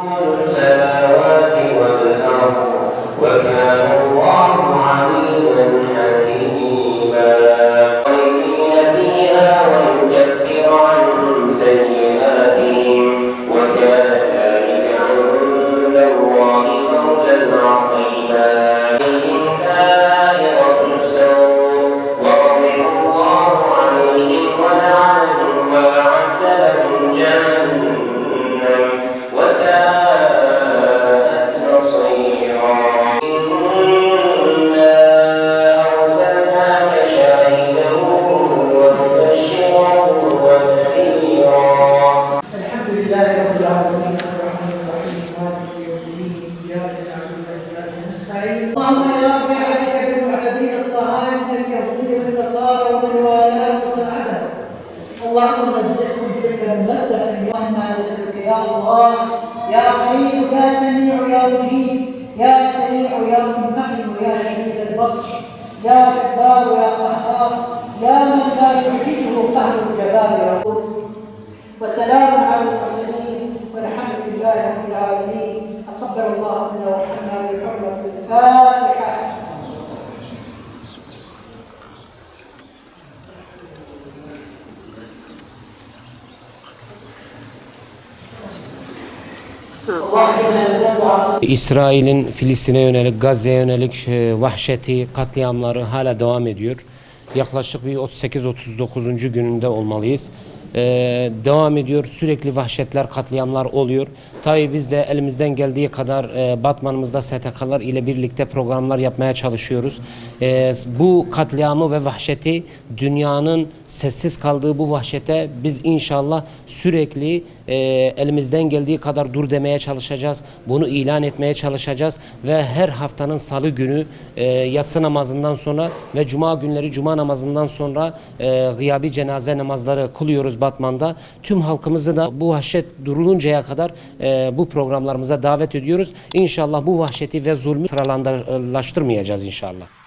السماوات والأرض وكان الله عليما حكيما خالدين فيها ويكفر عنهم سيئاتهم وكان ذلك عند الله فوزا عظيما عليهم دائرة السوء وغضب الله عليهم ولعنهم وأعد لهم جهنم وساءت مصيرا إنا أرسلناك شاهدا ومبشرا ونذيرا. الحمد لله رب العالمين الرحمن الرحيم مالك يوم الدين إياك نعبد وإياك نستعين. اللهم يا رب عليك بالمعتدين الصهاينة اليهود والنصارى ومن والاهم وساعدهم. اللهم مزقهم كل ممزق. اللهم نسألك يا الله يا قريب يا سميع يا مجيب يا سريع يا منتقم يا شديد البطش يا جبار يا قهار يا من لا يعجزه قهر الجبار يا رب. وسلام على المرسلين والحمد لله رب العالمين. تقبل الله منا وارحمنا بحرمة الفاتحة. İsrail'in Filistin'e yönelik, Gazze'ye yönelik vahşeti, katliamları hala devam ediyor. Yaklaşık bir 38-39. gününde olmalıyız. Devam ediyor. Sürekli vahşetler, katliamlar oluyor. Tabii biz de elimizden geldiği kadar Batman'ımızda STK'lar ile birlikte programlar yapmaya çalışıyoruz. Bu katliamı ve vahşeti, dünyanın sessiz kaldığı bu vahşete biz inşallah sürekli elimizden geldiği kadar dur demeye çalışacağız. Bunu ilan etmeye çalışacağız ve her haftanın salı günü yatsı namazından sonra ve cuma günleri cuma namazından sonra gıyabi cenaze namazları kılıyoruz Batman'da. Tüm halkımızı da bu vahşet duruluncaya kadar bu programlarımıza davet ediyoruz. İnşallah bu vahşeti ve zulmü sıralandırlaştırmayacağız inşallah.